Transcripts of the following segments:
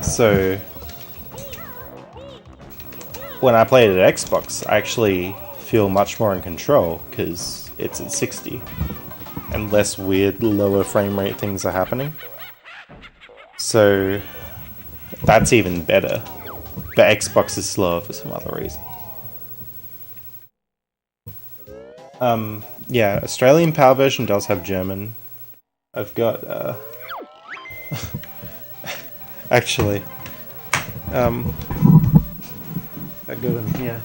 So when I play it at Xbox, I actually feel much more in control because it's at 60 and less weird lower frame rate things are happening. So that's even better. But Xbox is slower for some other reason. Yeah, Australian PAL version does have German. I've got, actually, I got them here.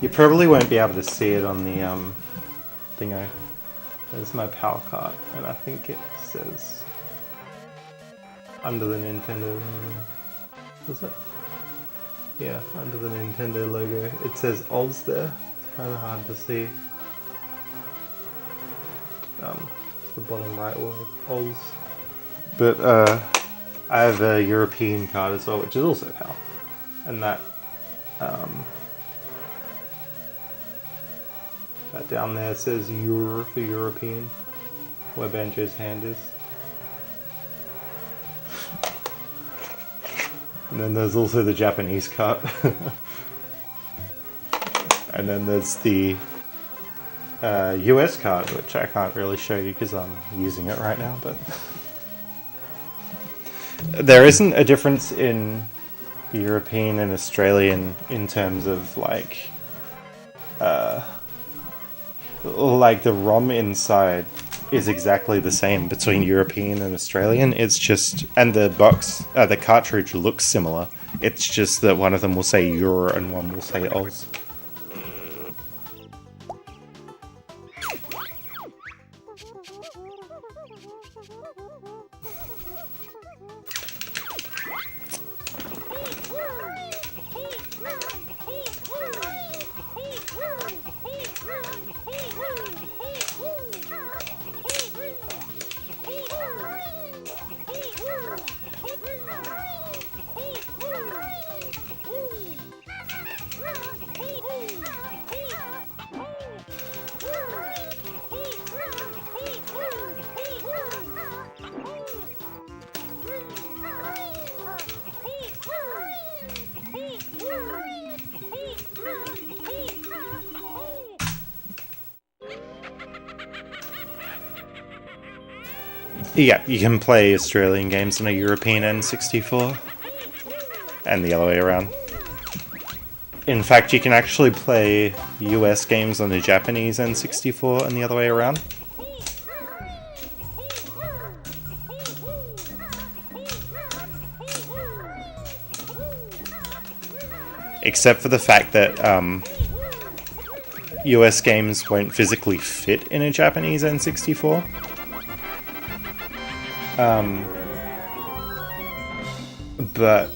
You probably won't be able to see it on the thingo. There's my PAL card, and I think it says under the Nintendo logo. Does it? Yeah, under the Nintendo logo. It says Oz there. It's kind of hard to see. It's the bottom right word, Oz. But I have a European card as well, which is also PAL, and that that down there says Euro for European, where Banjo's hand is. And then there's also the Japanese card. And then there's the US card, which I can't really show you because I'm using it right now, but there isn't a difference in European and Australian in terms of like the ROM inside is exactly the same between European and Australian. It's just, and the box, the cartridge looks similar. It's just that one of them will say Euro and one will say Oz. Yeah, you can play Australian games on a European N64, and the other way around. In fact, you can actually play US games on a Japanese N64 and the other way around. Except for the fact that US games won't physically fit in a Japanese N64. But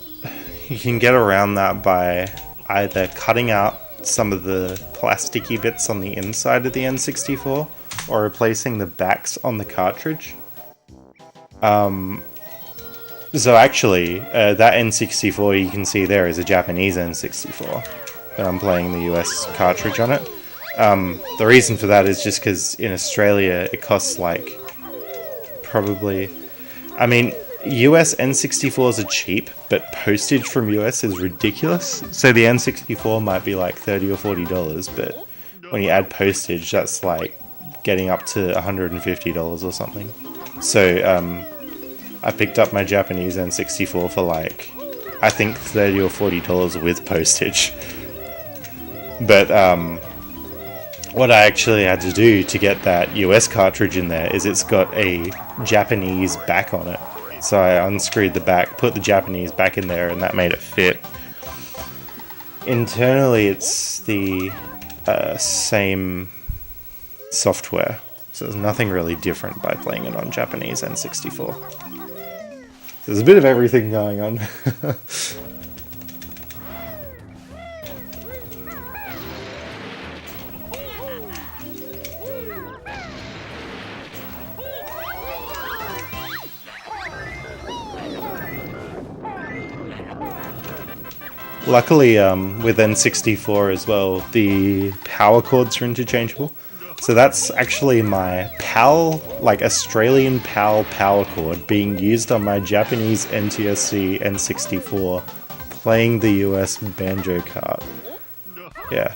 you can get around that by either cutting out some of the plasticky bits on the inside of the N64 or replacing the backs on the cartridge. So actually, that N64 you can see there is a Japanese N64, and I'm playing the US cartridge on it. The reason for that is just because in Australia it costs like probably, I mean, US N64s are cheap, but postage from US is ridiculous. So the N64 might be like $30 or $40, but when you add postage, that's like getting up to $150 or something. So I picked up my Japanese N64 for like, I think $30 or $40 with postage. But what I actually had to do to get that US cartridge in there is it's got a Japanese back on it. So I unscrewed the back, put the Japanese back in there, and that made it fit. Internally, it's the same software, so there's nothing really different by playing it on Japanese N64. So there's a bit of everything going on. Luckily, with N64 as well, the power chords are interchangeable. So that's actually my PAL, like Australian PAL power chord being used on my Japanese NTSC N64, playing the US banjo kart. Yeah.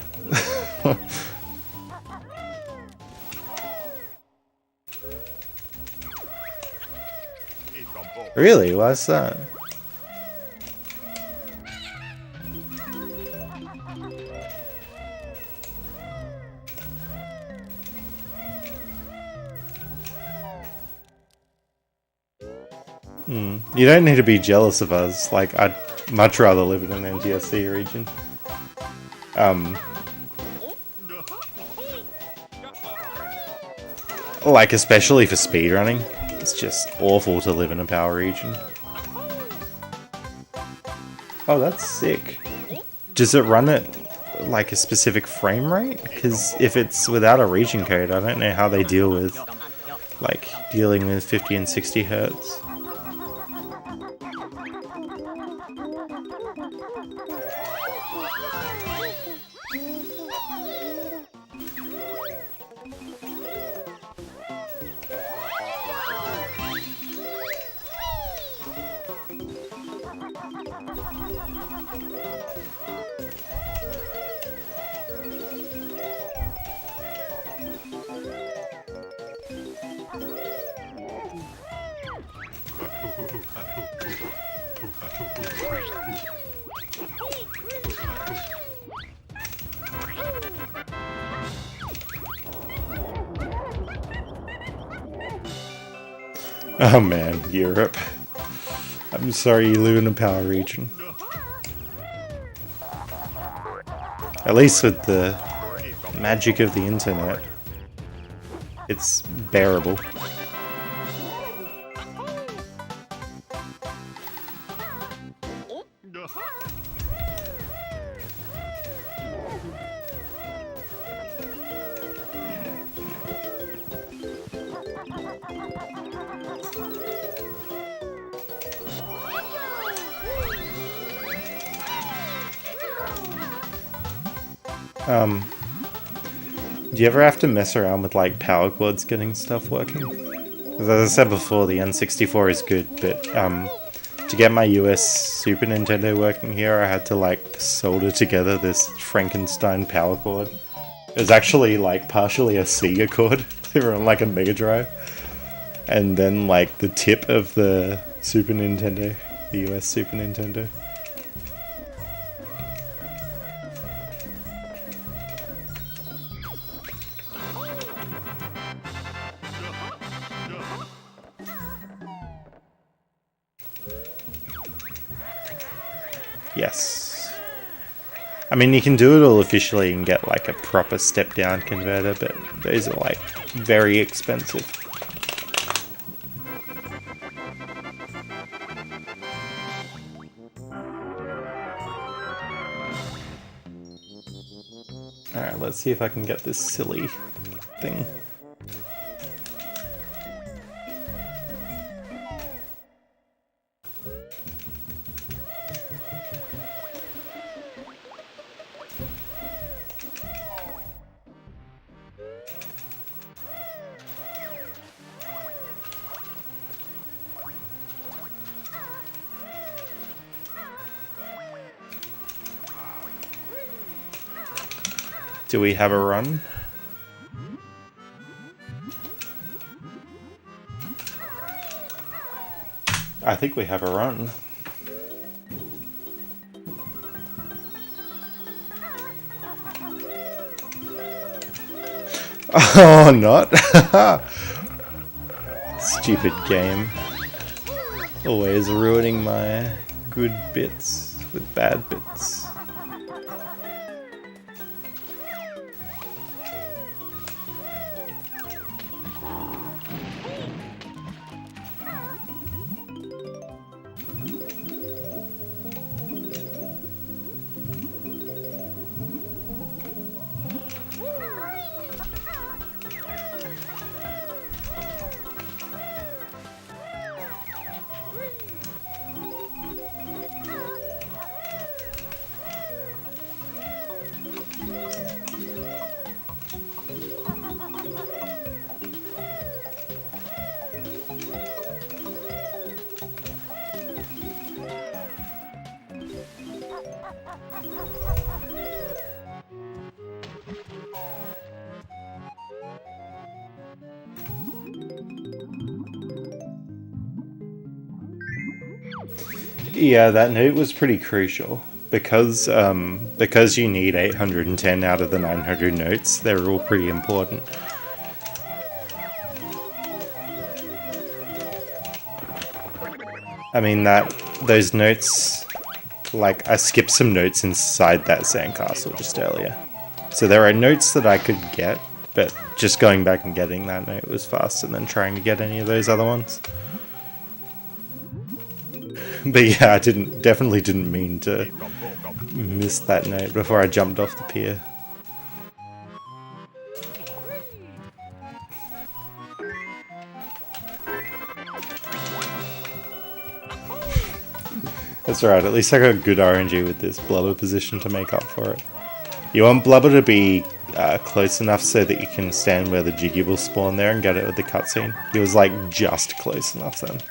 Really? Why's that? You don't need to be jealous of us. Like, I'd much rather live in an NTSC region. Like, especially for speedrunning. It's just awful to live in a power region. Oh, that's sick. Does it run at, like, a specific frame rate? Because if it's without a region code, I don't know how they deal with, like, dealing with 50 and 60 hertz. Oh man, Europe. I'm sorry you live in a power region. At least with the magic of the internet, it's bearable. Do you ever have to mess around with like power chords getting stuff working? As I said before, the N64 is good, but to get my US Super Nintendo working here, I had to like solder together this Frankenstein power chord. It was actually like partially a Sega chord. They were on like a Mega Drive. And then like the tip of the Super Nintendo, the US Super Nintendo. Yes. I mean, you can do it all officially and get like a proper step-down converter, but those are like very expensive. Alright, let's see if I can get this silly thing. Do we have a run? I think we have a run. Oh, not? Stupid game. Always ruining my good bits with bad bits. Yeah, that note was pretty crucial. Because you need 810 out of the 900 notes, they're all pretty important. I mean, those notes, like, I skipped some notes inside that sandcastle just earlier. So there are notes that I could get, but just going back and getting that note was faster than trying to get any of those other ones. But yeah, I definitely didn't mean to miss that note before I jumped off the pier. That's right, at least I got good RNG with this blubber position to make up for it. You want blubber to be close enough so that you can stand where the jiggy will spawn there and get it with the cutscene. He was like just close enough then.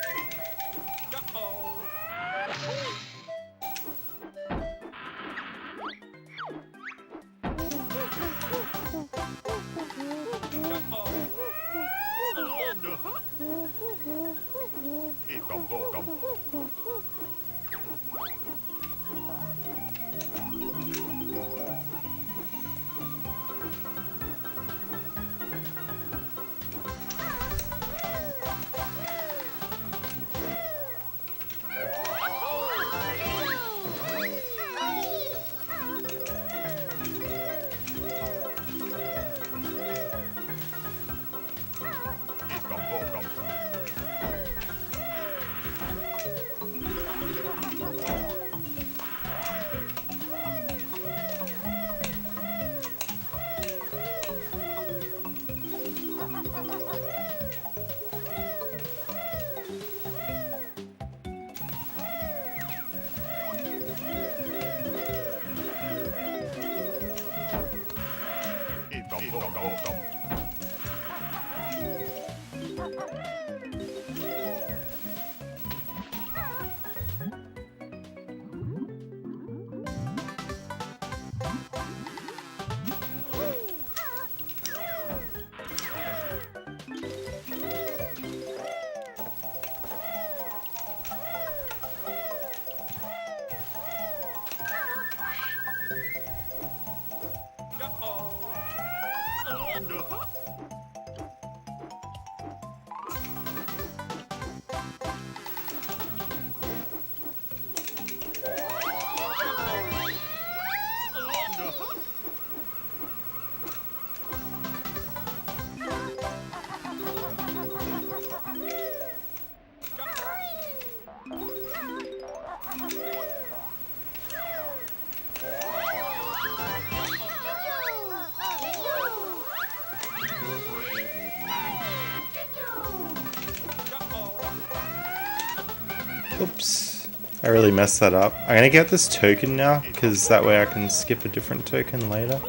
Oops, I really messed that up. I'm gonna get this token now, because that way I can skip a different token later.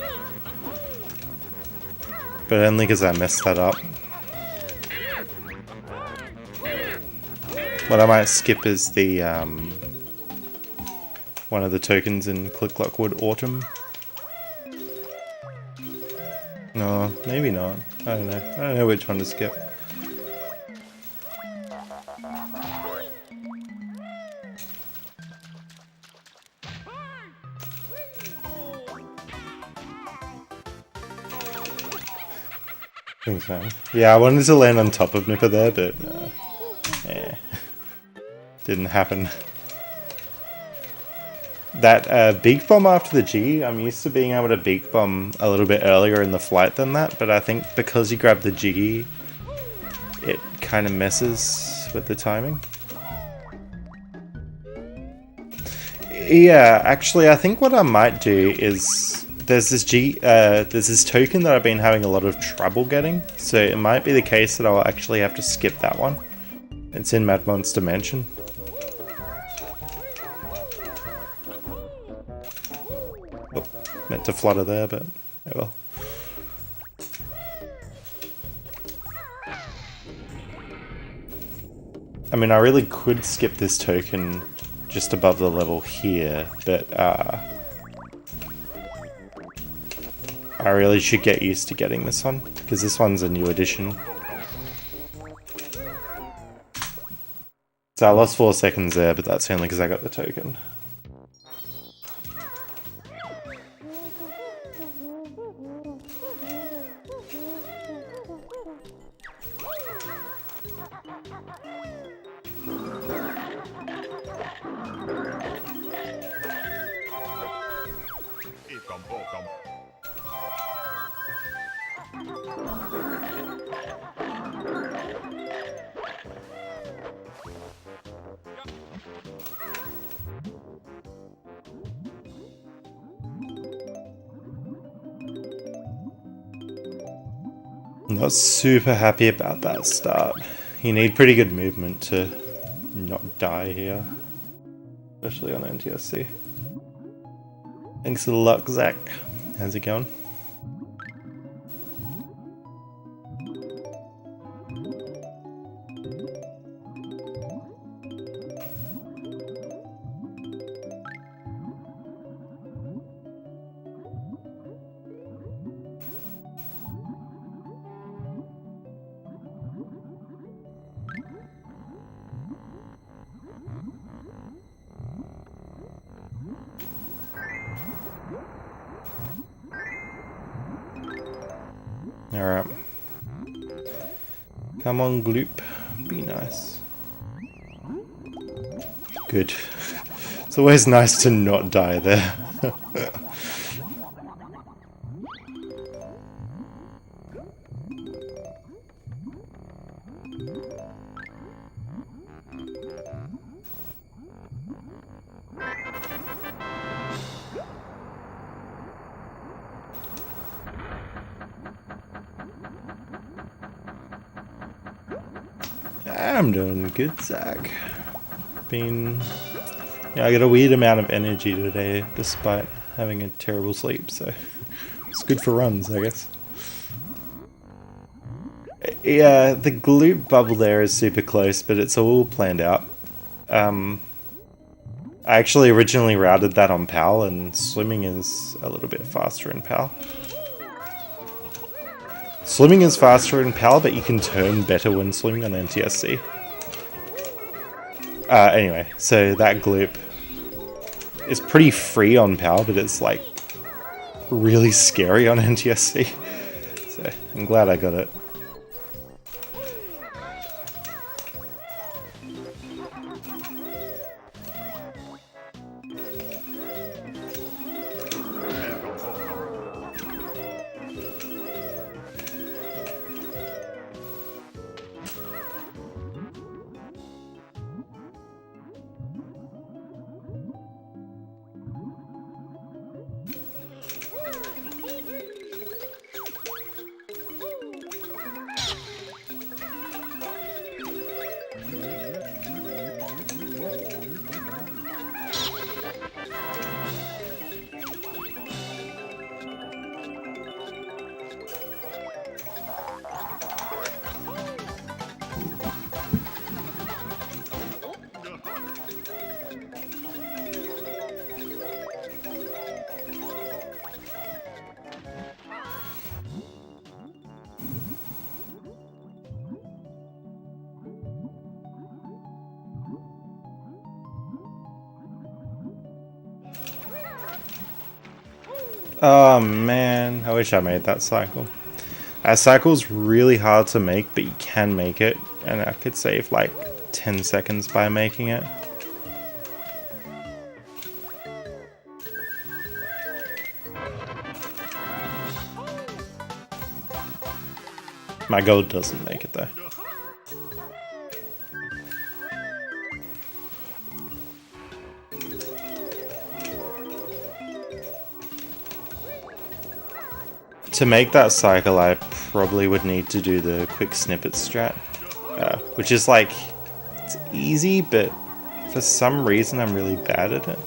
But only because I messed that up. What I might skip is the, one of the tokens in Click Lockwood Autumn. No, maybe not. I don't know. I don't know which one to skip. Yeah, I wanted to land on top of Nipper there, but yeah, didn't happen. That beak bomb after the G, I'm used to being able to beak bomb a little bit earlier in the flight than that, but I think because you grab the Jiggy, it kind of messes with the timing. Yeah, actually, I think what I might do is there's this token that I've been having a lot of trouble getting, so it might be the case that I'll actually have to skip that one. It's in Mad Monster Mansion. Oh, meant to flutter there, but oh well. I mean, I really could skip this token just above the level here, but I really should get used to getting this one, because this one's a new edition. So I lost 4 seconds there, but that's only because I got the token. Not super happy about that start. You need pretty good movement to not die here, especially on NTSC. Thanks for the luck, Zach. How's it going? Alright. Come on, Gloop. Be nice. Good. It's always nice to not die there. I'm doing good, Zach. I got a weird amount of energy today, despite having a terrible sleep, so it's good for runs, I guess. Yeah, the gloop bubble there is super close, but it's all planned out. I actually originally routed that on PAL, and swimming is a little bit faster in PAL. Swimming is faster in PAL, but you can turn better when swimming on NTSC. Anyway, so that gloop is pretty free on PAL, but it's like really scary on NTSC. So I'm glad I got it. Oh man, I wish I made that cycle. That cycle's really hard to make, but you can make it, and I could save like 10 seconds by making it. My gold doesn't make it though. To make that cycle, I probably would need to do the quick snippet strat, which is like, it's easy, but for some reason I'm really bad at it.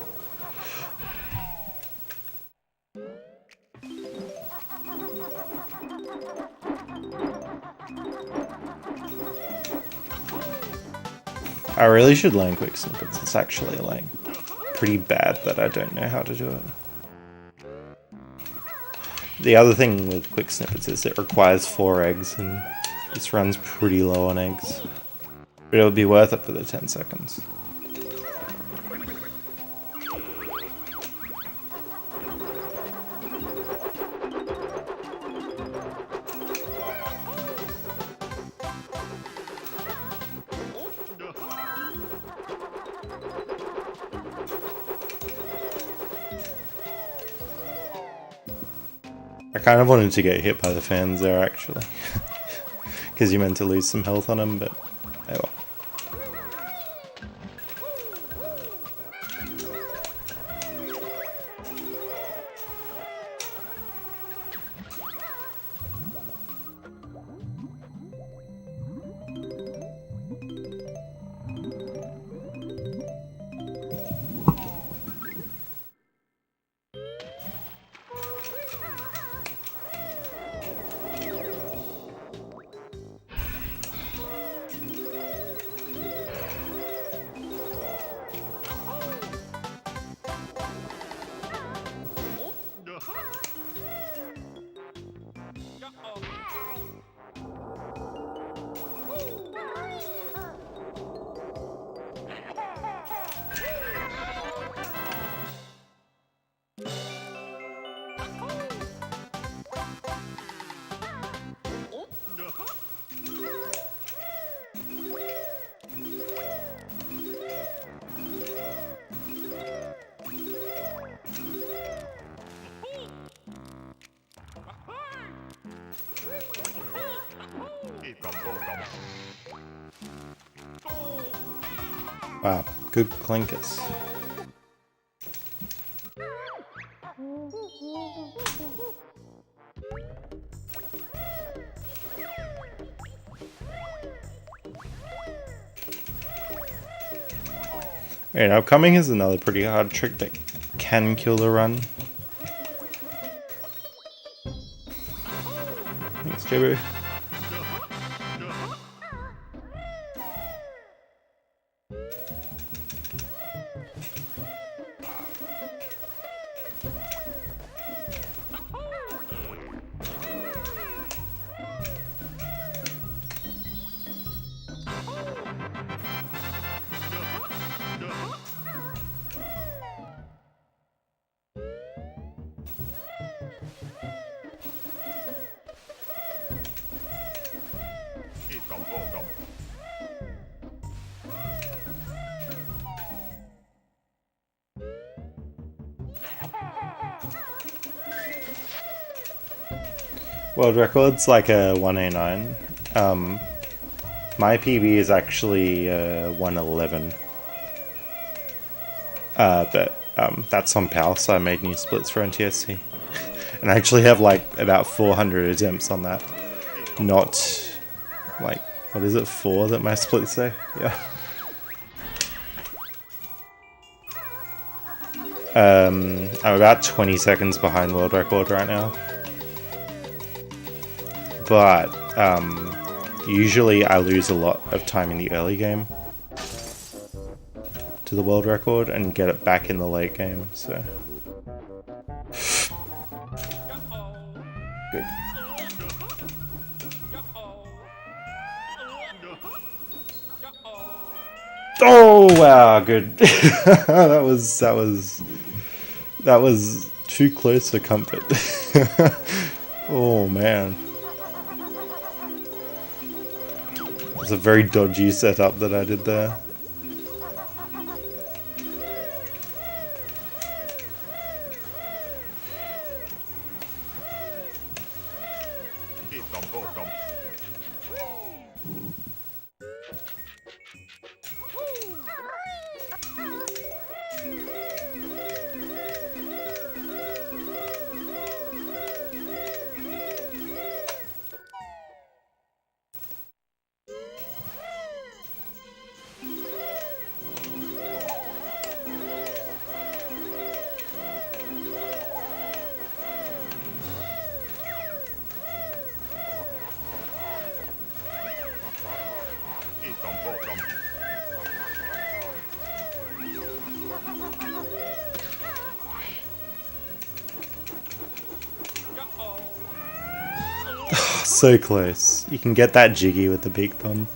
I really should learn quick snippets. It's actually like pretty bad that I don't know how to do it. The other thing with quick snippets is it requires 4 eggs, and this runs pretty low on eggs. But it'll be worth it for the 10 seconds. I kind of wanted to get hit by the fans there, actually. Because you meant to lose some health on him, but oh well. Wow, good clinkers. Alright, upcoming is another pretty hard trick that can kill the run. Thanks, Jabu. World record's like a 109. My PB is actually 111. But that's on PAL, so I made new splits for NTSC. And I actually have like about 400 attempts on that. Not like, what is it, 4 that my splits say? Yeah. I'm about 20 seconds behind world record right now. But usually I lose a lot of time in the early game to the world record and get it back in the late game, so good. Oh wow, good. that was too close for comfort. Oh man. It's a very dodgy setup that I did there. So close. You can get that jiggy with the beak bomb.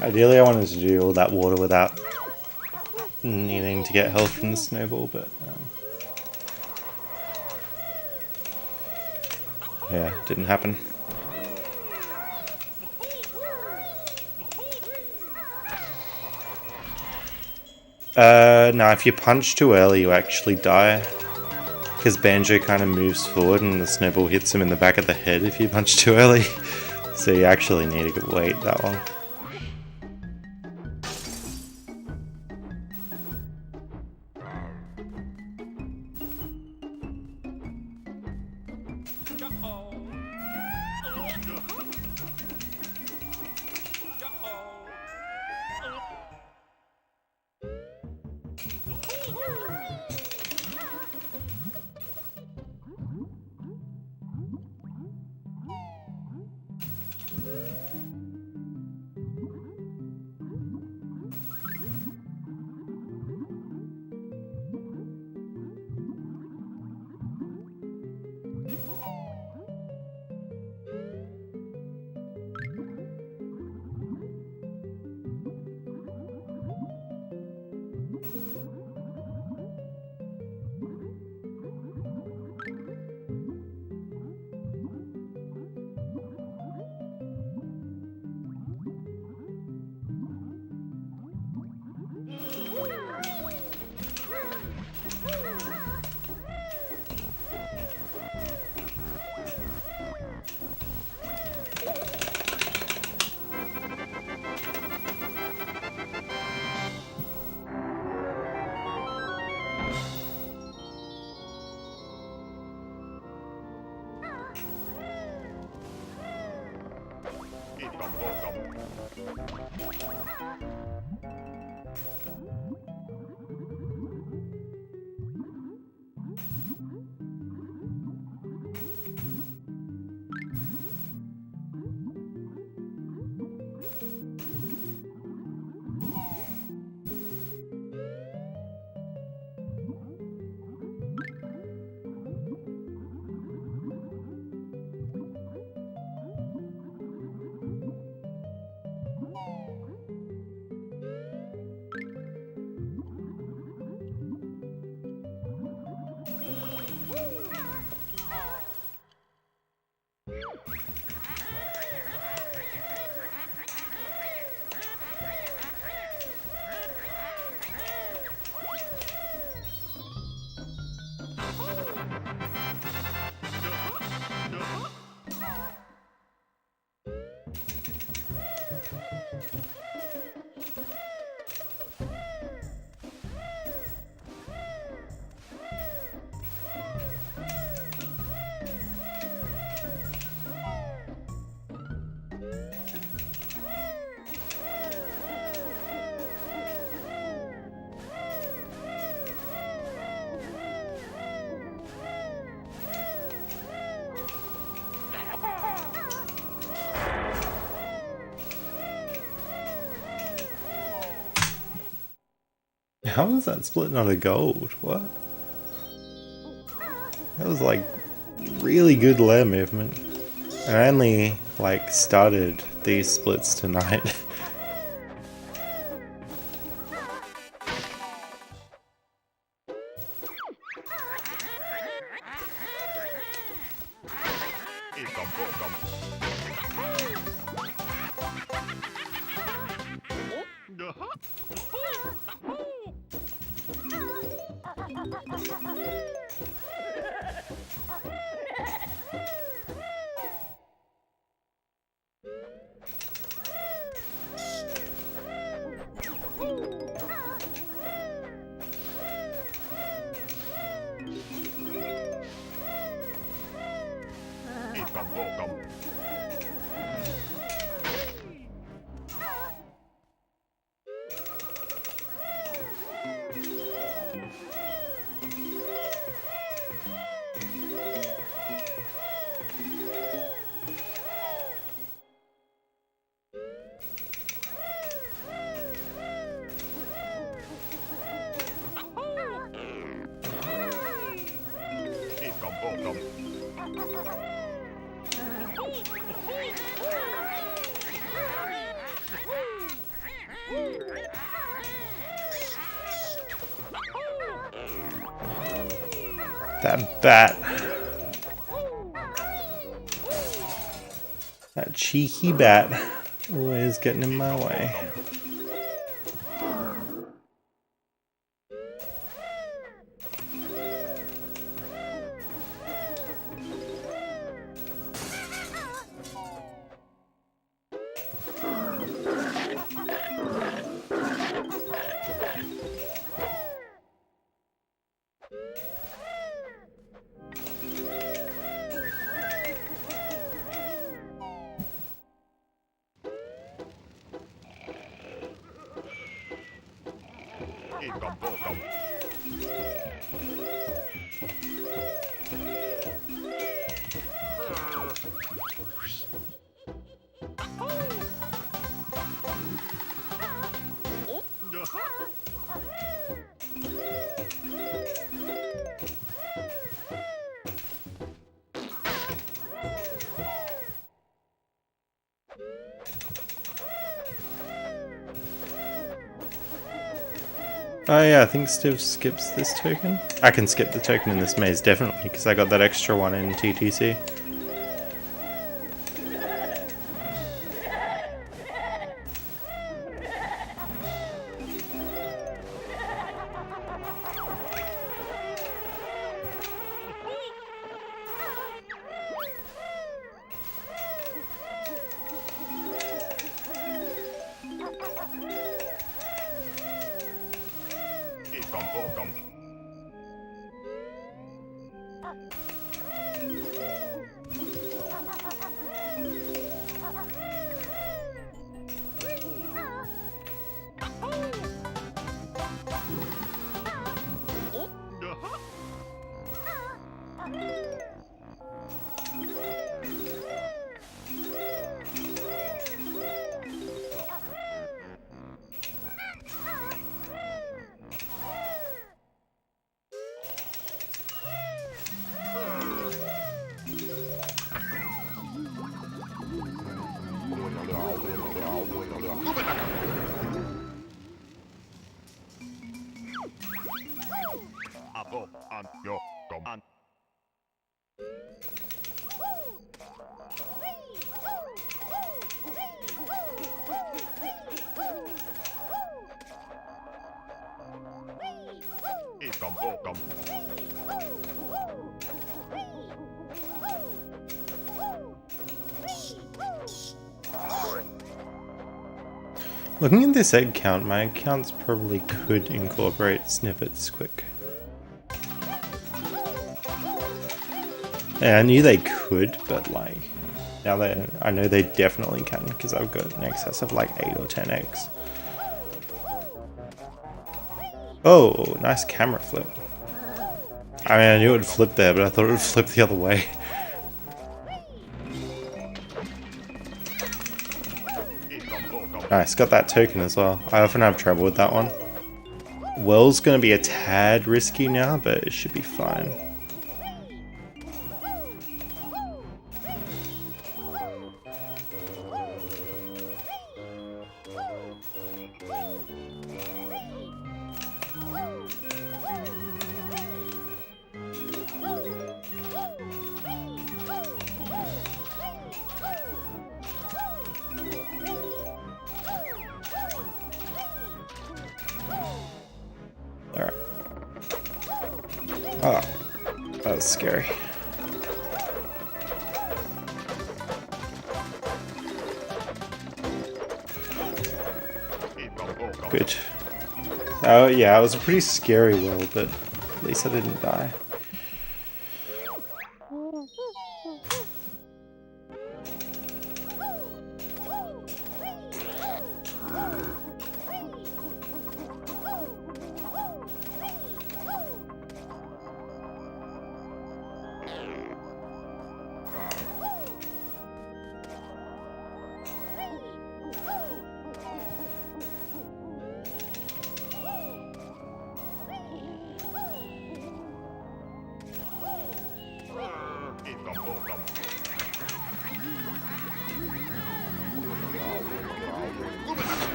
Ideally I wanted to do all that water without needing to get health from the snowball, but yeah, didn't happen. No, if you punch too early you actually die, because Banjo kind of moves forward and the snowball hits him in the back of the head if you punch too early, so you actually need to wait that long. How was that split not a gold? What? That was like really good layer movement. I only like started these splits tonight. That bat. That cheeky bat. Always getting in my way. Oh yeah, I think Steve skips this token. I can skip the token in this maze, definitely, because I got that extra one in TTC. Looking at this egg count, my accounts probably could incorporate snippets quick. Yeah, I knew they could, but like, now I know they definitely can because I've got an excess of like 8 or 10 eggs. Oh, nice camera flip. I mean, I knew it would flip there, but I thought it would flip the other way. Nice, got that token as well. I often have trouble with that one. Well's gonna be a tad risky now, but it should be fine. Alright. Oh, that was scary. Good. Oh yeah, it was a pretty scary world, but at least I didn't die.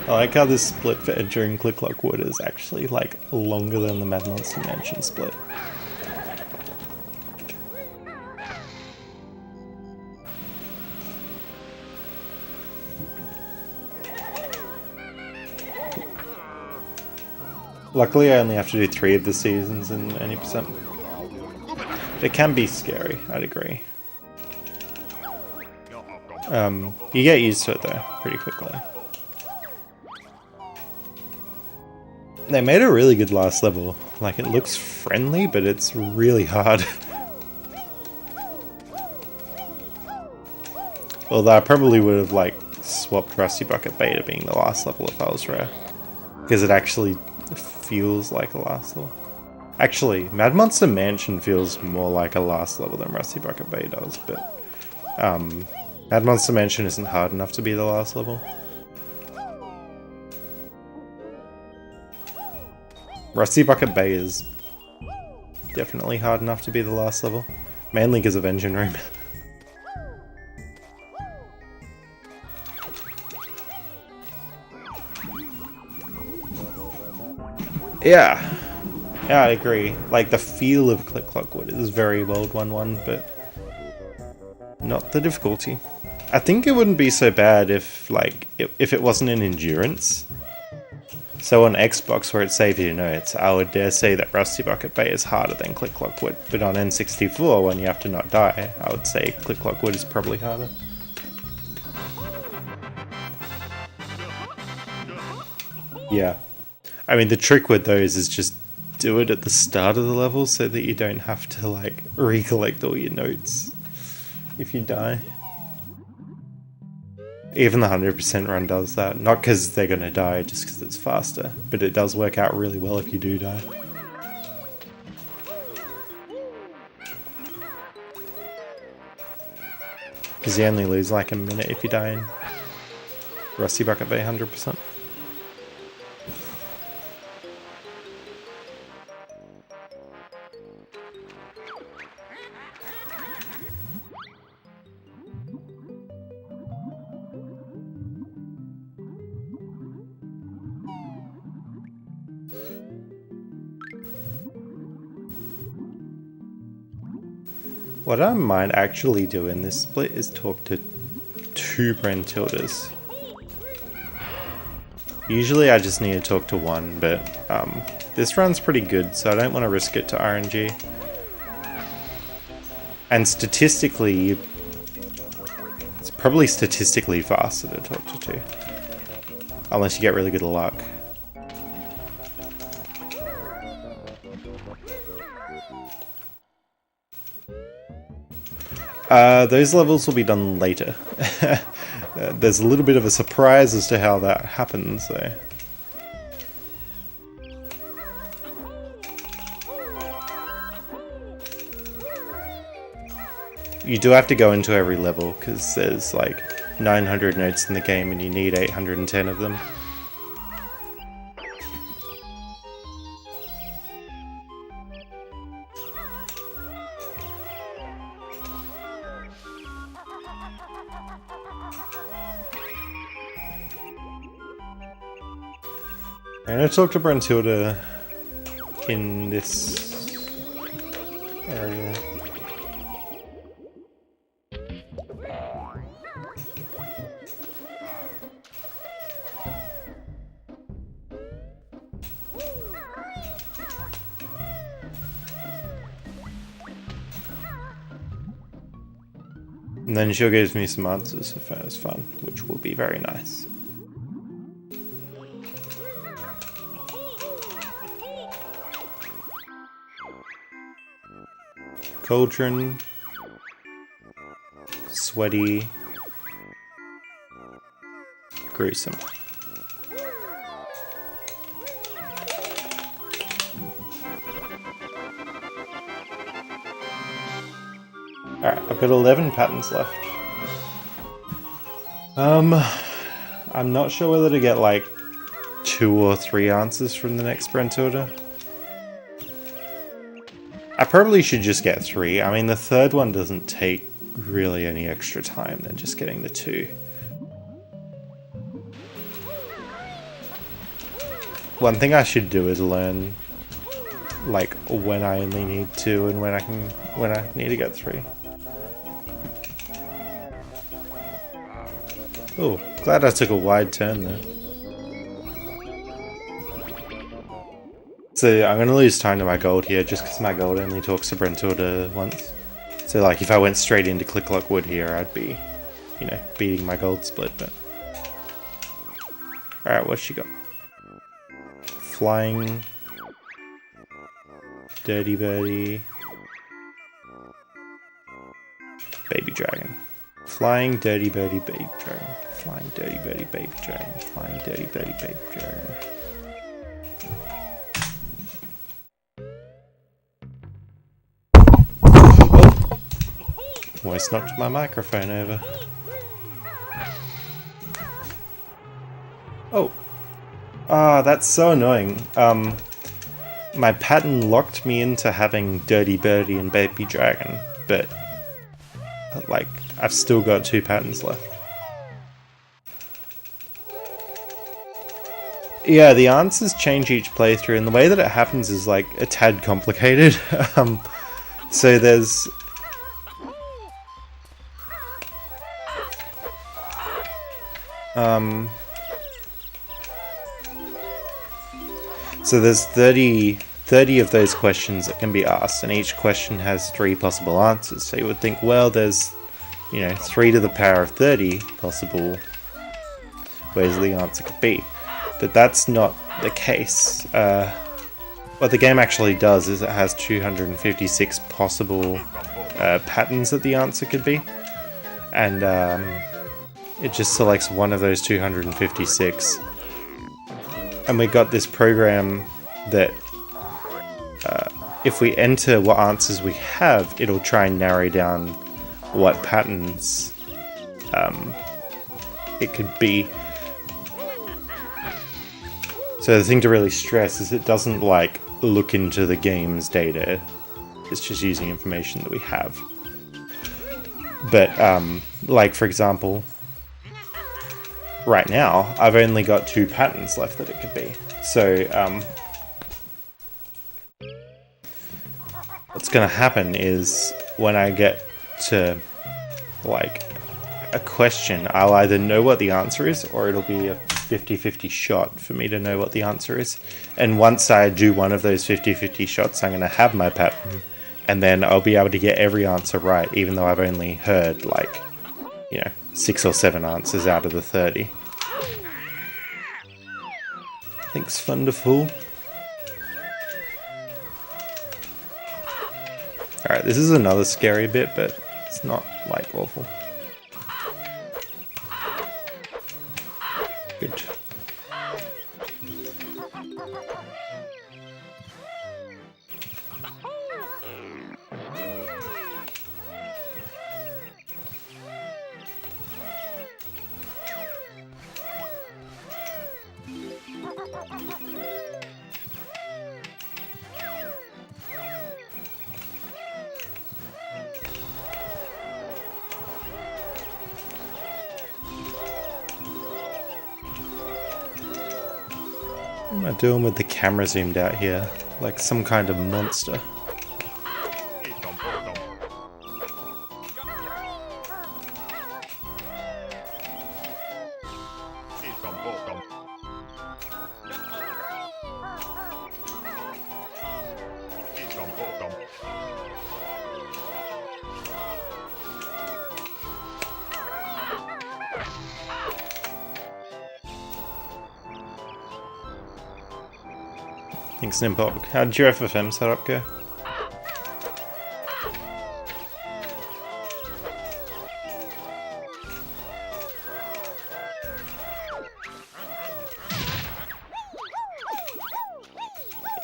I like how this split for entering Click Clock Wood is actually like longer than the Mad Monster Mansion split. Luckily I only have to do 3 of the seasons in any percent. It can be scary, I'd agree. You get used to it though, pretty quickly. They made a really good last level. Like, it looks friendly, but it's really hard. Although I probably would have, like, swapped Rusty Bucket Beta being the last level if I was rare. Because it actually feels like a last level. Actually, Mad Monster Mansion feels more like a last level than Rusty Bucket Bay does, but Mad Monster Mansion isn't hard enough to be the last level. Rusty Bucket Bay is definitely hard enough to be the last level, mainly because of Engine Room. Yeah, I agree. Like, the feel of Click Clock Wood is very World 1-1, but not the difficulty. I think it wouldn't be so bad if, like, if it wasn't an endurance. So on Xbox, where it saved your notes, I would dare say that Rusty Bucket Bay is harder than Click Clock Wood. But on N64, when you have to not die, I would say Click Clock Wood is probably harder. Yeah. I mean, the trick with those is just do it at the start of the level so that you don't have to, like, recollect all your notes if you die. Even the 100% run does that. Not because they're gonna die, just because it's faster. But it does work out really well if you do die. Because you only lose like a minute if you die in Rusty Bucket Bay 100%. What I might actually do in this split is talk to 2 Brentildas. Usually I just need to talk to 1, but this run's pretty good, so I don't want to risk it to RNG. And statistically, it's probably statistically faster to talk to 2. Unless you get really good luck. Those levels will be done later. There's a little bit of a surprise as to how that happens, so... You do have to go into every level, because there's like 900 notes in the game and you need 810 of them. I'm gonna talk to Brentilda in this area. And then she'll give me some answers if that was fun, which will be very nice. Cauldron. Sweaty. Gruesome. Alright, I've got 11 patterns left. I'm not sure whether to get like 2 or 3 answers from the next Brentilda. I probably should just get 3. I mean, the third one doesn't take really any extra time than just getting the 2. One thing I should do is learn like when I only need 2 and when I need to get 3. Oh, glad I took a wide turn there. So I'm gonna lose time to my gold here just because my gold only talks to Brentilda once. So like if I went straight into Click Clock Wood here, I'd be, you know, beating my gold split, but... Alright, what's she got? Flying... Dirty Birdie... Baby Dragon. Flying Dirty Birdie Baby Dragon. Flying Dirty Birdie Baby Dragon. Flying Dirty Birdie Baby Dragon. Oh! Almost knocked my microphone over. Oh! Ah, that's so annoying. My pattern locked me into having Dirty Birdie and Baby Dragon, but like, I've still got 2 patterns left. Yeah, the answers change each playthrough, and the way that it happens is like a tad complicated. So there's... So there's 30 of those questions that can be asked, and each question has 3 possible answers. So you would think, well, there's, you know, 3 to the power of 30 possible ways the answer could be. But that's not the case. What the game actually does is it has 256 possible patterns that the answer could be. And it just selects one of those 256. And we got this program that if we enter what answers we have, it'll try and narrow down what patterns it could be. So the thing to really stress is it doesn't like look into the game's data, it's just using information that we have. But like for example, right now I've only got 2 patterns left that it could be. So what's gonna happen is when I get to like a question, I'll either know what the answer is or it'll be a 50-50 shot for me to know what the answer is. And once I do one of those 50-50 shots, I'm going to have my pattern, and then I'll be able to get every answer right, even though I've only heard like, you know, 6 or 7 answers out of the 30. Thanks, Thunderful. Alright, this is another scary bit, but it's not like awful. Good. What am I doing with the camera zoomed out here? Like some kind of monster. Thanks, Nimpok. How did your FFM setup go?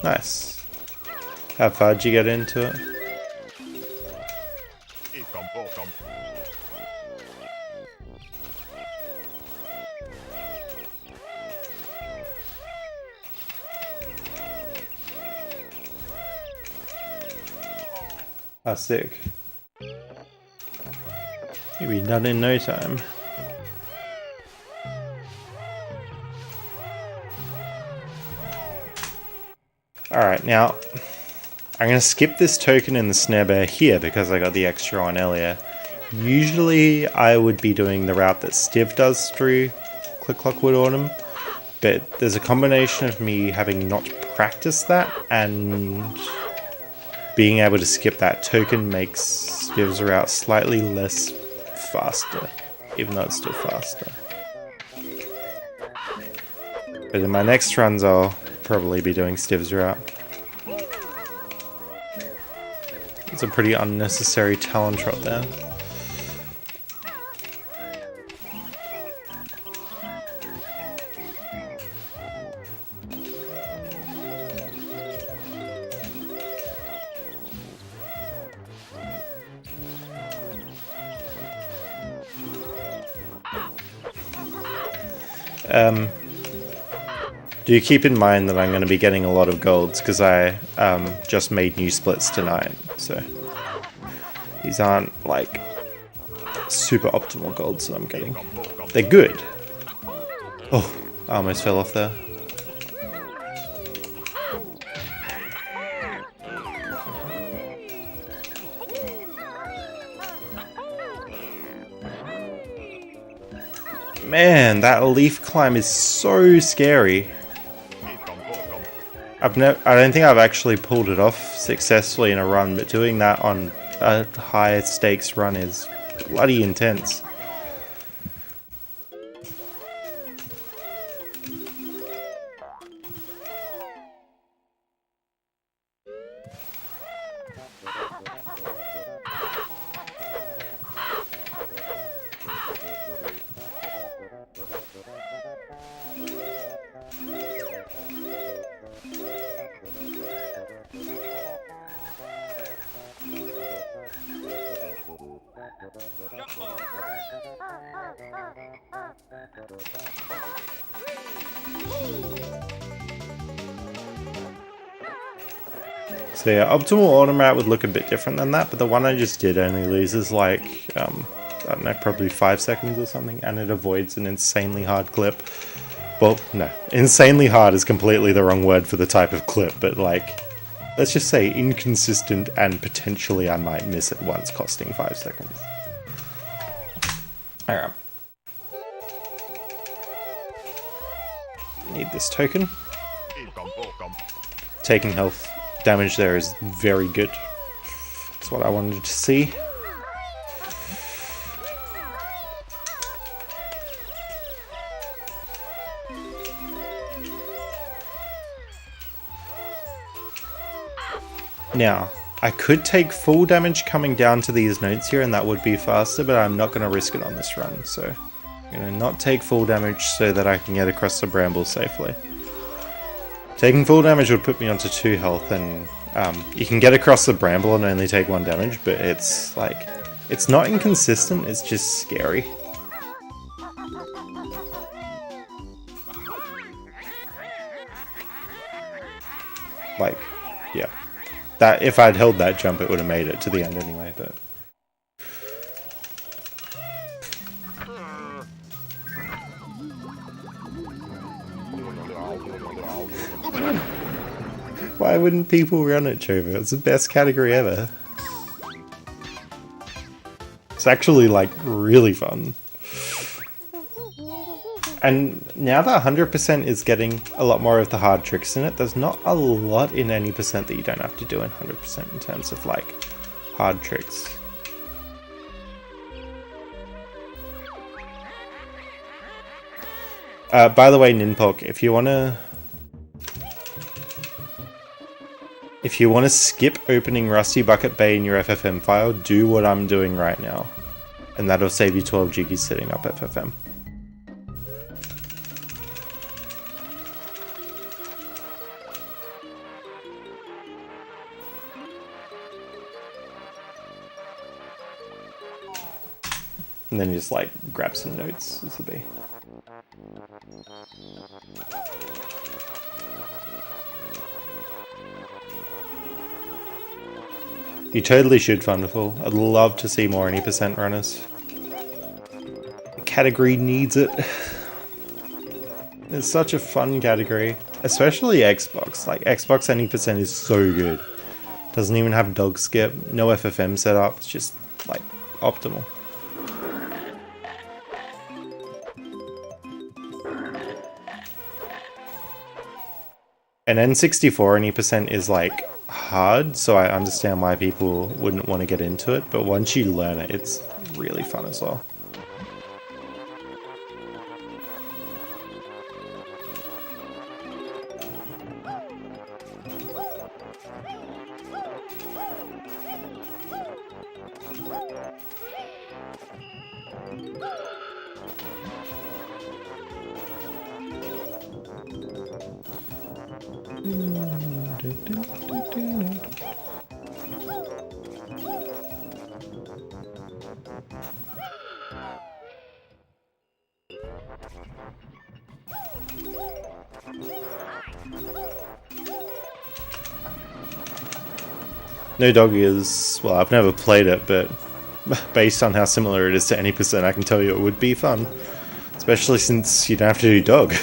Nice. How far did you get into it? Ah, sick. You'll be done in no time. Alright, now I'm going to skip this token in the snare bear here because I got the extra on earlier. Usually I would be doing the route that Stiv does through Click Clockwood Autumn, but there's a combination of me having not practiced that and being able to skip that token makes Stiv's route slightly less faster, even though it's still faster. But in my next runs I'll probably be doing Stiv's route. It's a pretty unnecessary talon trot there. Do keep in mind that I'm going to be getting a lot of golds because I just made new splits tonight, so these aren't like super optimal golds that I'm getting. They're good. Oh, I almost fell off there. Man, that leaf climb is so scary. I don't think I've actually pulled it off successfully in a run, but doing that on a high stakes run is bloody intense. So yeah, optimal autumn route would look a bit different than that, but the one I just did only loses like, I don't know, probably 5 seconds or something, and it avoids an insanely hard clip. Well, no, insanely hard is completely the wrong word for the type of clip, but like, let's just say inconsistent and potentially I might miss it once, costing 5 seconds. Alright. Need this token. Taking health damage there is very good. That's what I wanted to see. Now, I could take full damage coming down to these notes here and that would be faster, but I'm not going to risk it on this run, so I'm going to not take full damage so that I can get across the brambles safely. Taking full damage would put me onto 2 health, and you can get across the bramble and only take 1 damage, but it's like, it's not inconsistent, it's just scary. Like, yeah. That, if I'd held that jump, it would have made it to the end anyway, but... Why wouldn't people run it, Chova? It's the best category ever. It's actually, like, really fun. And now that 100% is getting a lot more of the hard tricks in it, there's not a lot in any percent that you don't have to do in 100% in terms of, like, hard tricks. By the way, Ninpok, if you wanna skip opening Rusty Bucket Bay in your FFM file, do what I'm doing right now. And that'll save you 12 GB setting up FFM. And then just like grab some notes as a B. You totally should, Thunderful. I'd love to see more any percent runners. The category needs it. It's such a fun category, especially Xbox. Like Xbox any percent is so good. Doesn't even have dog skip, no FFM setup. It's just like optimal. And N64 any percent is like hard, so I understand why people wouldn't want to get into it, but once you learn it, it's really fun as well. No Dog is, well, I've never played it, but based on how similar it is to any percent, I can tell you it would be fun. Especially since you don't have to do Dog.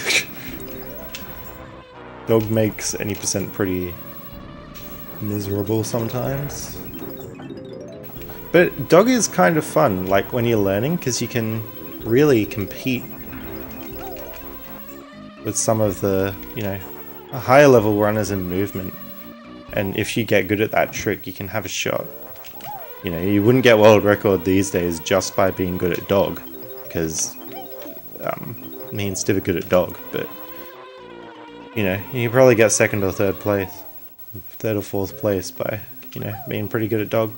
Dog makes any percent pretty miserable sometimes. But Dog is kind of fun, like when you're learning, because you can really compete with some of the, you know, higher level runners in movement. And if you get good at that trick, you can have a shot. You know, you wouldn't get world record these days just by being good at Dog, because me and Stiv are good at Dog, but you know, you probably get second or third place, third or fourth place by, you know, being pretty good at Dog.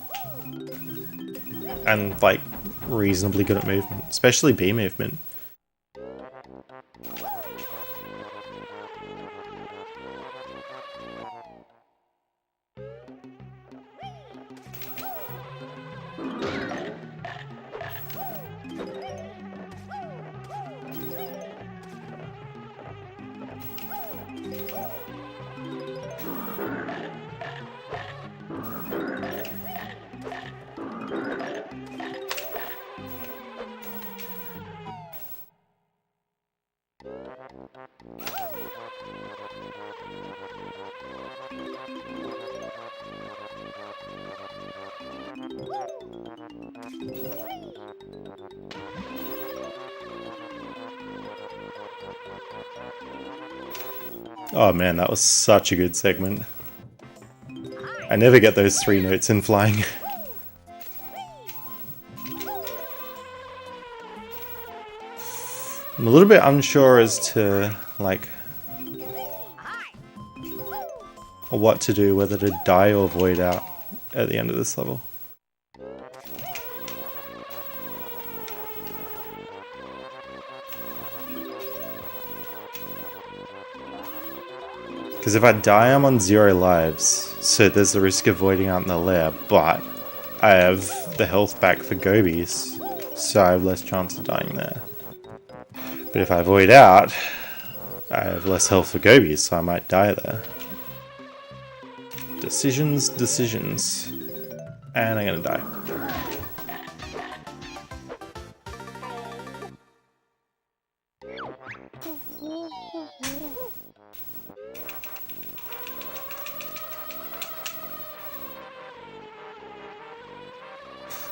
And like reasonably good at movement, especially B movement. Oh man, that was such a good segment. I never get those 3 notes in flying. I'm a little bit unsure as to, like, what to do, whether to die or void out at the end of this level. Because if I die, I'm on 0 lives, so there's the risk of voiding out in the lair, but I have the health back for gobies, so I have less chance of dying there. But if I void out, I have less health for gobies, so I might die there. Decisions, decisions. And I'm gonna die.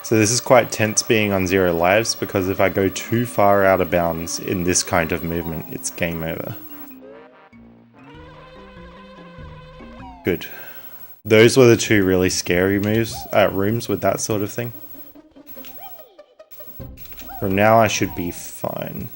So this is quite tense being on 0 lives, because if I go too far out of bounds in this kind of movement, it's game over. Good. Those were the two really scary rooms with that sort of thing. From now I should be fine.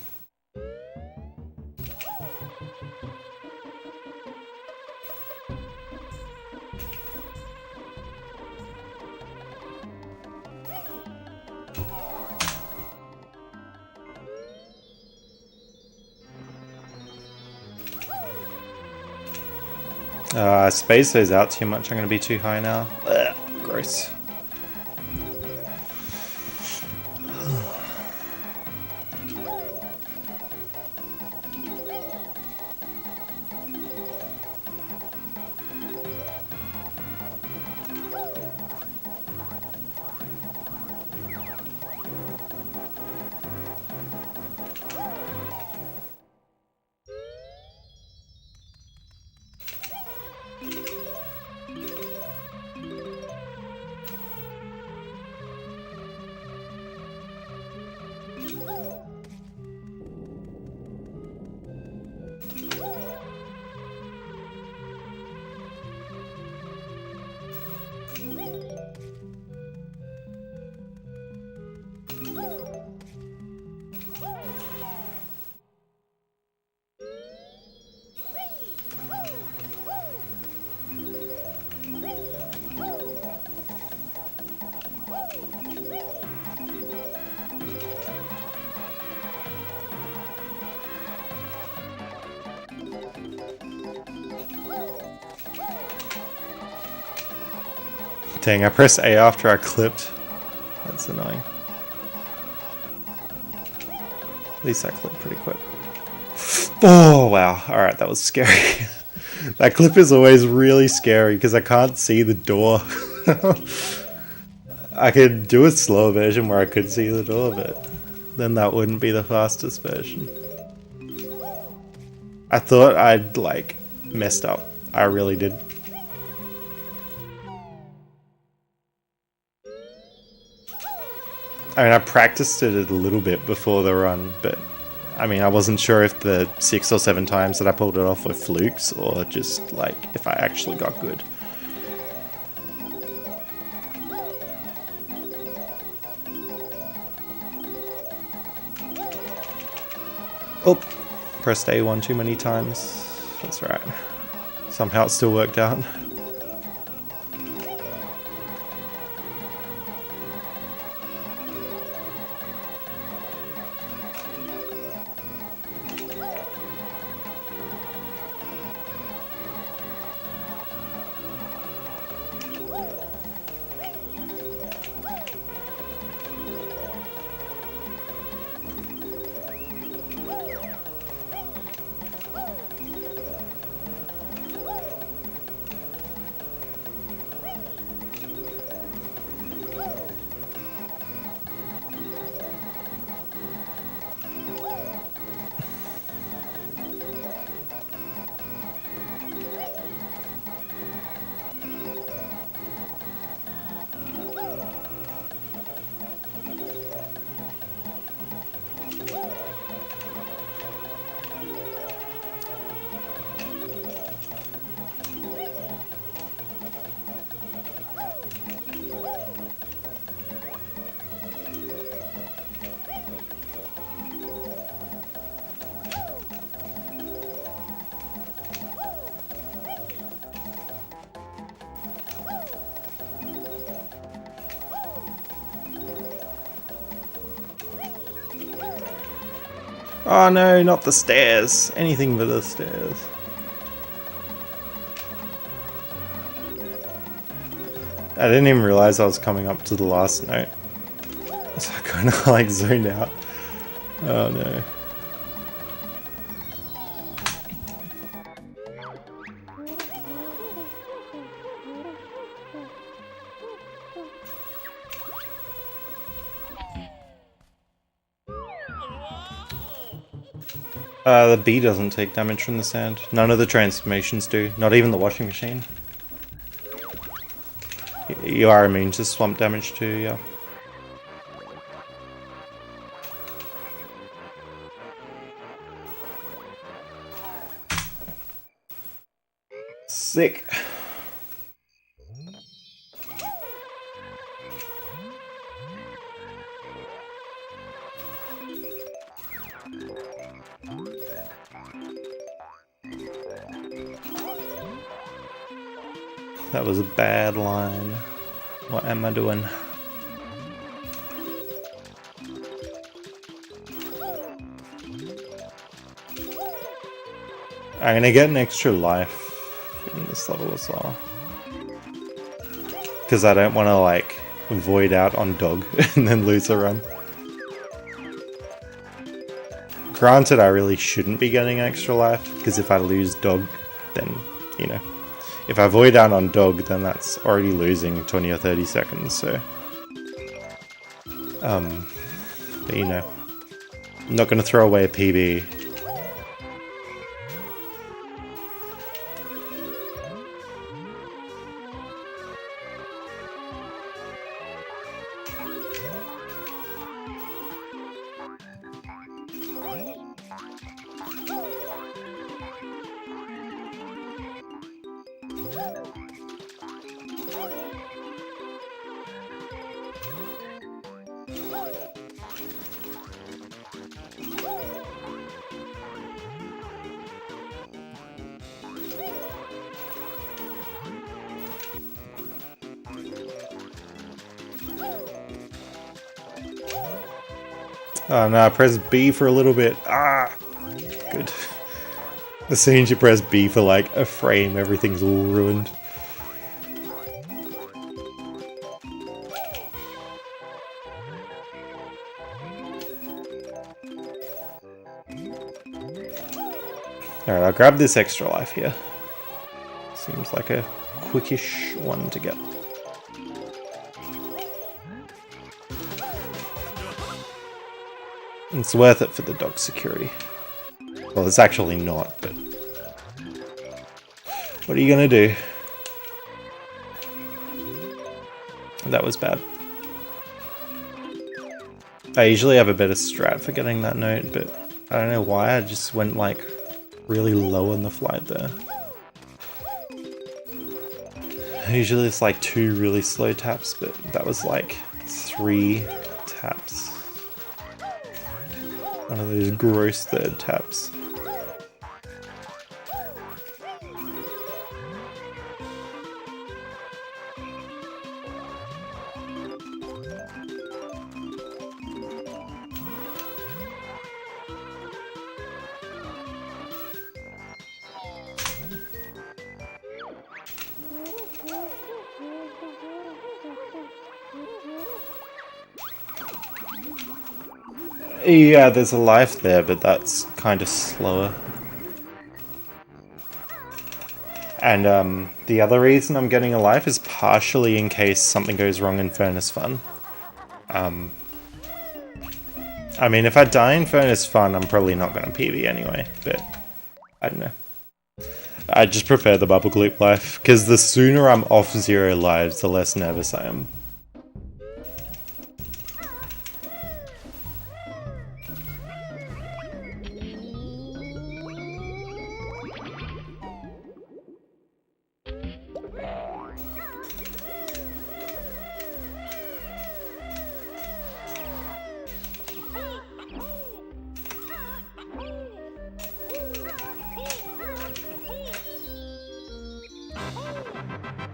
Space those out too much, I'm going to be too high now. Ugh, gross. Dang, I pressed A after I clipped. That's annoying. At least I clipped pretty quick. Oh, wow. Alright, that was scary. That clip is always really scary because I can't see the door. I could do a slower version where I could see the door, but then that wouldn't be the fastest version. I thought I'd, like, messed up. I really did. I mean, I practiced it a little bit before the run, but I mean, I wasn't sure if the 6 or 7 times that I pulled it off were flukes or just like if I actually got good. Oh, pressed A1 too many times. That's right. Somehow it still worked out. Oh no, not the stairs. Anything but the stairs. I didn't even realize I was coming up to the last note. So I kind of like zoned out. Oh no. The B doesn't take damage from the sand. None of the transformations do. Not even the washing machine. You are immune to swamp damage too, yeah. Sick. That was a bad line. What am I doing? I'm gonna get an extra life in this level as well. Because I don't want to, like, void out on dog and then lose a run. Granted, I really shouldn't be getting extra life, because if I lose dog, then, you know. If I void out on dog, then that's already losing 20 or 30 seconds, so... but you know. I'm not gonna throw away a PB. Oh no, I pressed B for a little bit. Ah! Good. As soon as you press B for like a frame, everything's all ruined. Alright, I'll grab this extra life here. Seems like a quickish one to get. It's worth it for the dog security. Well, it's actually not, but... what are you gonna do? That was bad. I usually have a better strat for getting that note, but I don't know why, I just went like really low on the flight there. Usually it's like 2 really slow taps, but that was like 3 taps. One of those gross third taps. Yeah, there's a life there, but that's kind of slower. And the other reason I'm getting a life is partially in case something goes wrong in Furnace Fun. I mean, if I die in Furnace Fun, I'm probably not going to PB anyway, but I don't know. I just prefer the Bubble Gloop life, because the sooner I'm off 0 lives, the less nervous I am.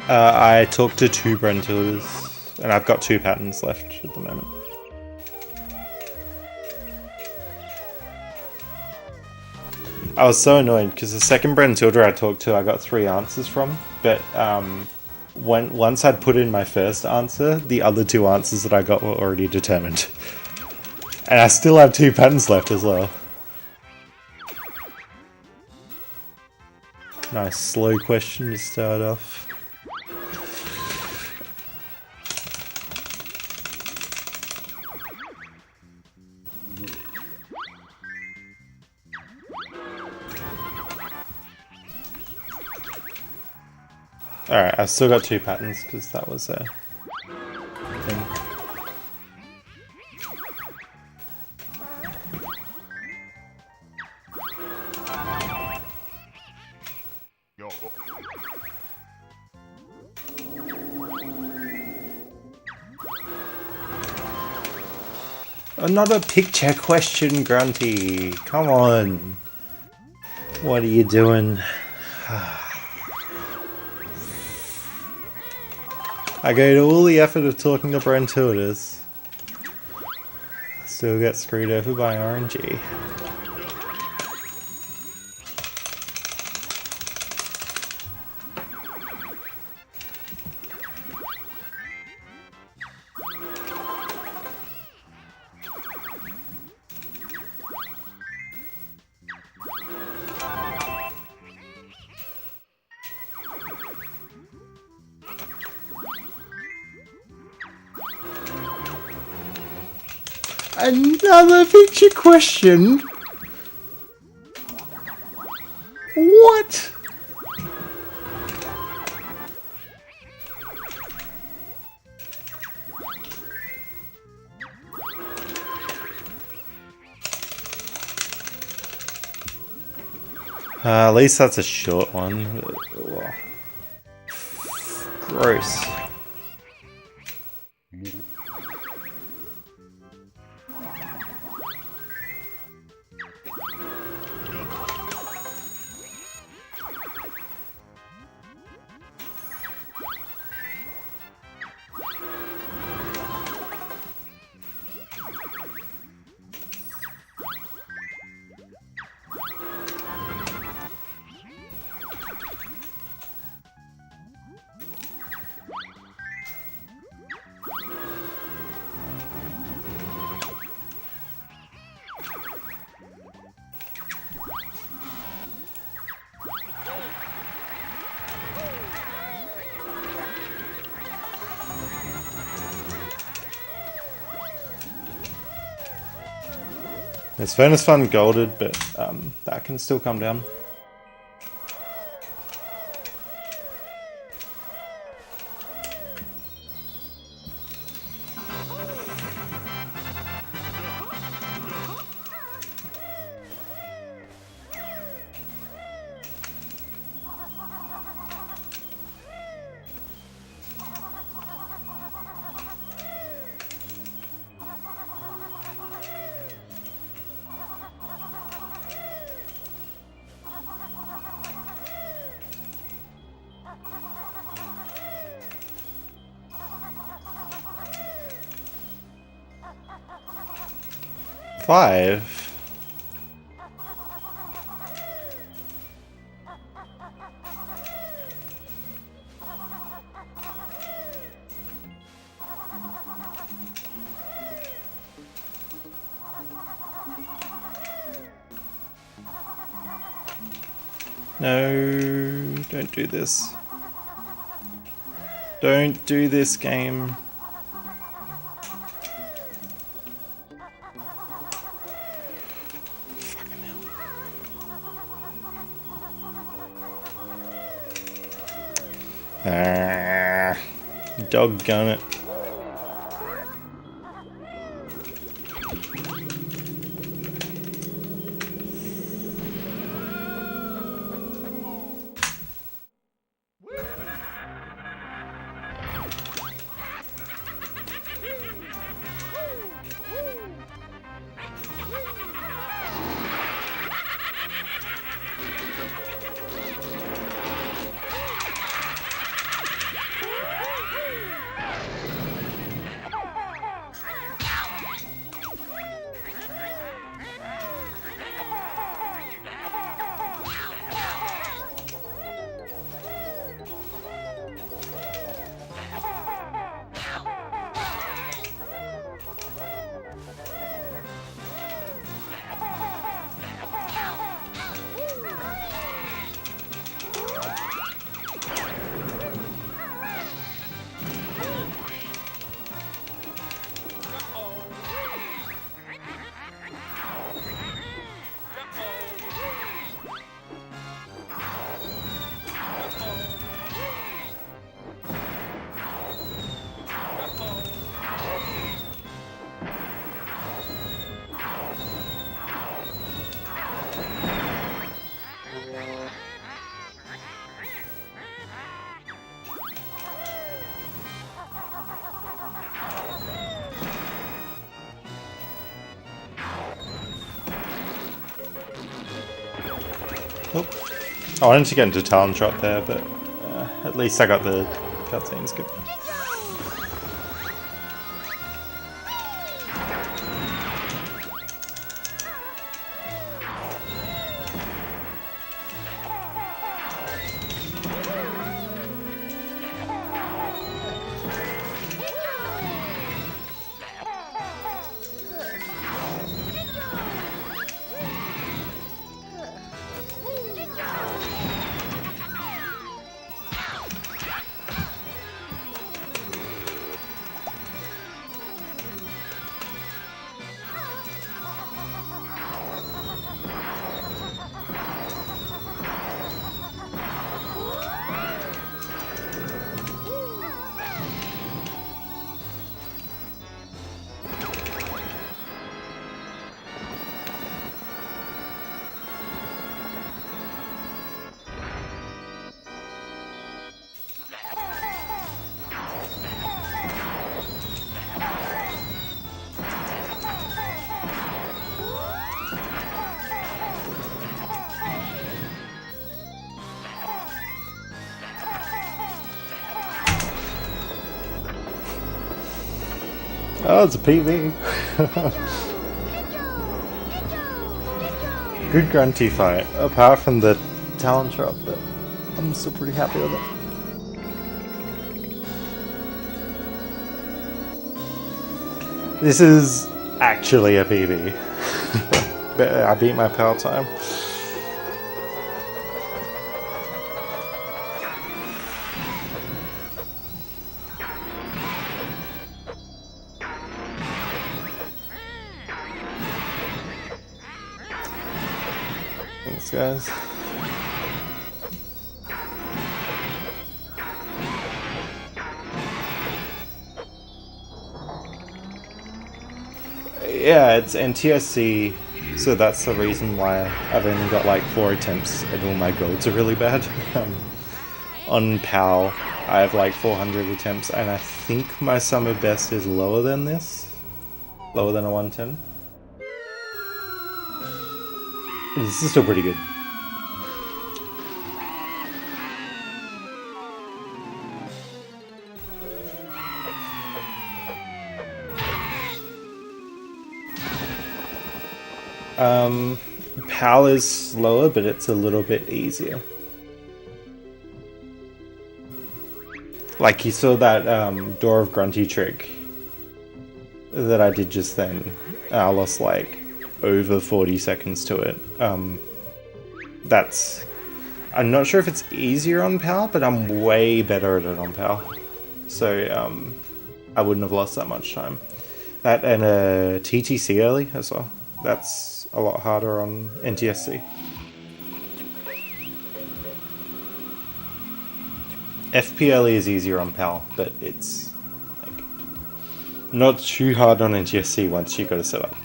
I talked to 2 Brentildas, and I've got 2 patterns left at the moment. I was so annoyed because the second Brentilda I talked to, I got 3 answers from, but once I'd put in my first answer, the other 2 answers that I got were already determined. And I still have 2 patterns left as well. Nice slow question to start off. Alright, I've still got 2 patterns because that was a thing. Another picture question, Grunty. Come on. What are you doing? I go to all the effort of talking to Brentuitus. Still get screwed over by RNG. Another picture question? What? At least that's a short one. Gross. This furnace fun golded, but that can still come down. Five? No, don't do this. Don't do this, game. Doggone it. Oh, I wanted to get into Talon Trot there, but at least I got the cutscenes good. Oh, it's a PV. Good grunty fight, apart from the Talon Trot, but I'm still pretty happy with it. This is actually a PV. I beat my PAL time. Thanks, guys. Yeah, it's NTSC, so that's the reason why I've only got like 4 attempts and all my golds are really bad. On PAL, I have like 400 attempts, and I think my summer best is lower than this. Lower than a 110. This is still pretty good. PAL is slower, but it's a little bit easier. Like you saw that Door of Grunty trick that I did just then. I lost like over 40 seconds to it. I'm not sure if it's easier on PAL, but I'm way better at it on PAL. So I wouldn't have lost that much time. That and a TTC early as well. That's a lot harder on NTSC. FP early is easier on PAL, but it's like not too hard on NTSC once you got it set up.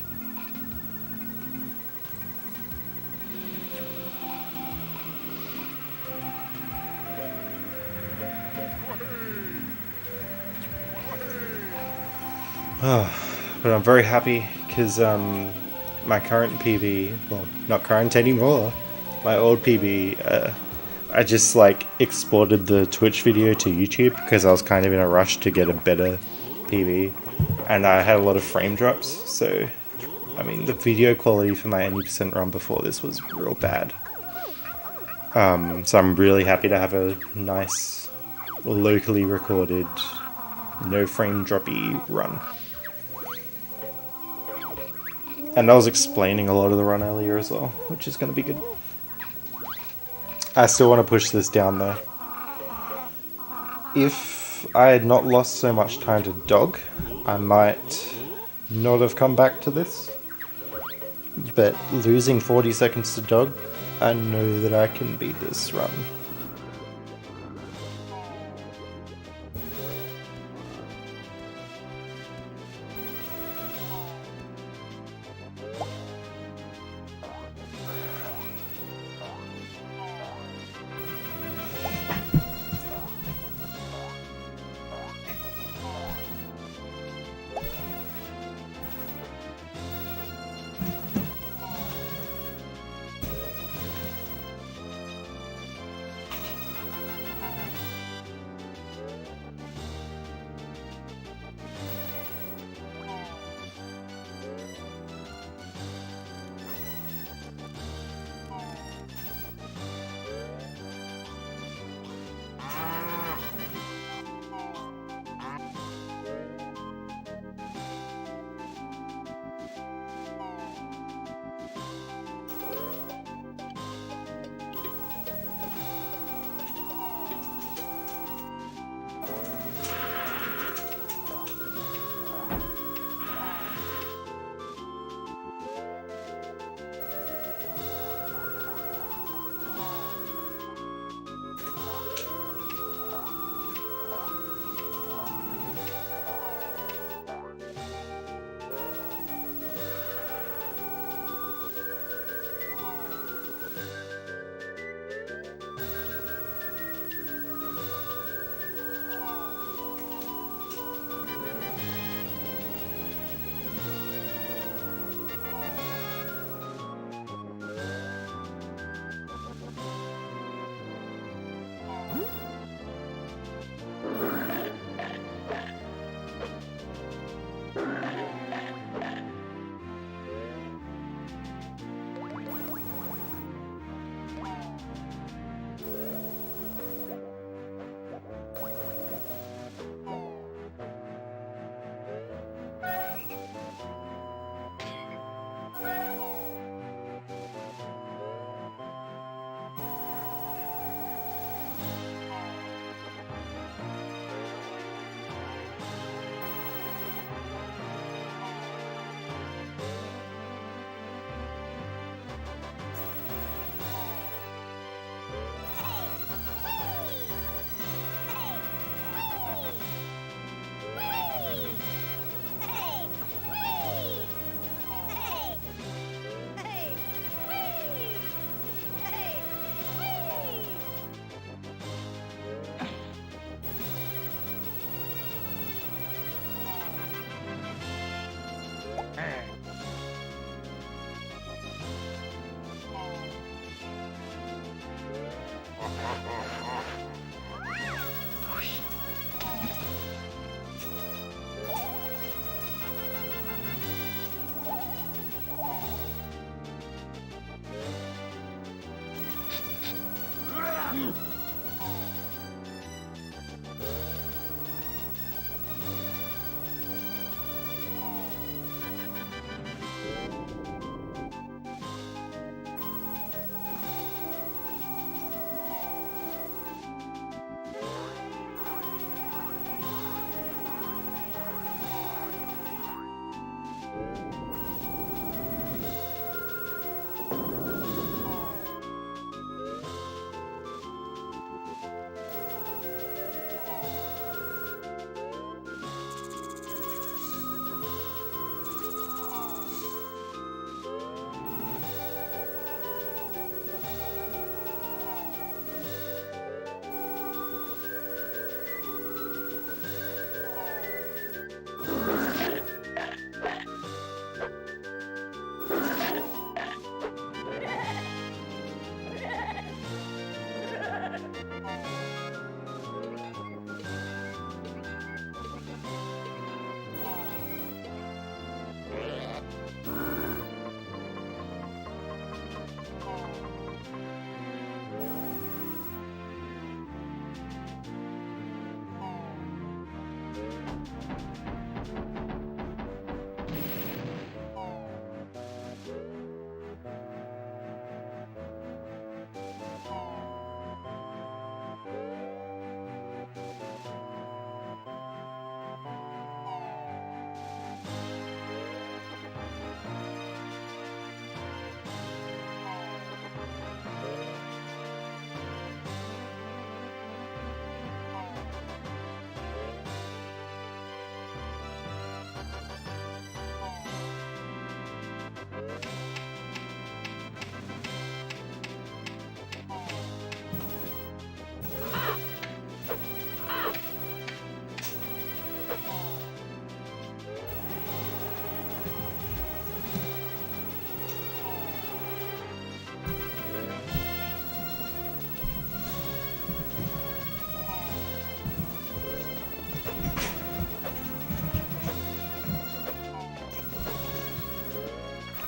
But I'm very happy because my current PB, well, not current anymore, my old PB, I just like exported the Twitch video to YouTube because I was kind of in a rush to get a better PB, and I had a lot of frame drops, so I mean the video quality for my 80% run before this was real bad. So I'm really happy to have a nice locally recorded, no frame droppy run. And I was explaining a lot of the run earlier as well, which is going to be good. I still want to push this down though. If I had not lost so much time to dog, I might not have come back to this. But losing 40 seconds to dog, I know that I can beat this run.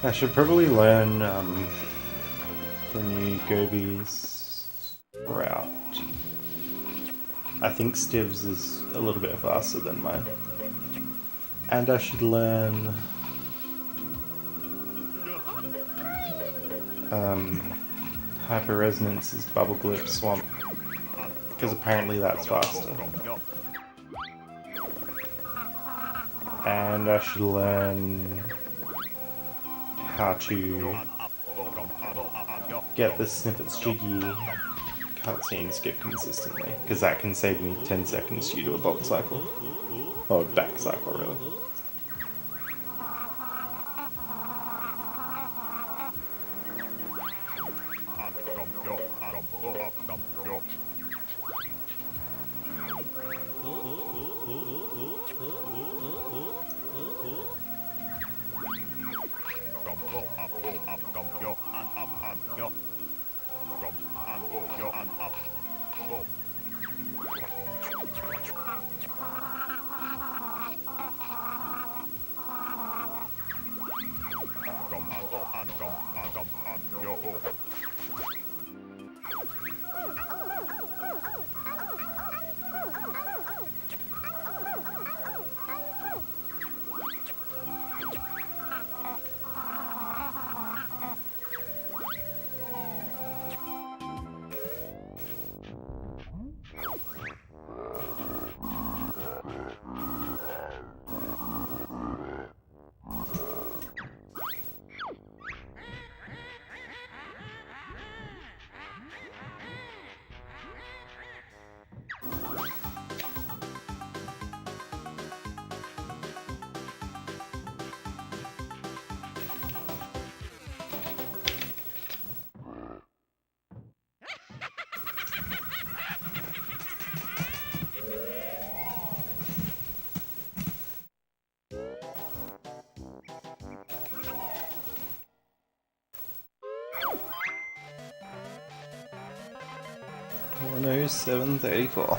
I should probably learn the new Gobi's route. I think Stiv's is a little bit faster than mine. And I should learn Hyper Resonance's Bubble Glip Swamp, because apparently that's faster. And I should learn how to get the Snippets Jiggy cutscene skip consistently, because that can save me 10 seconds due to a bolt cycle. Or back cycle, really. Oh no, 734.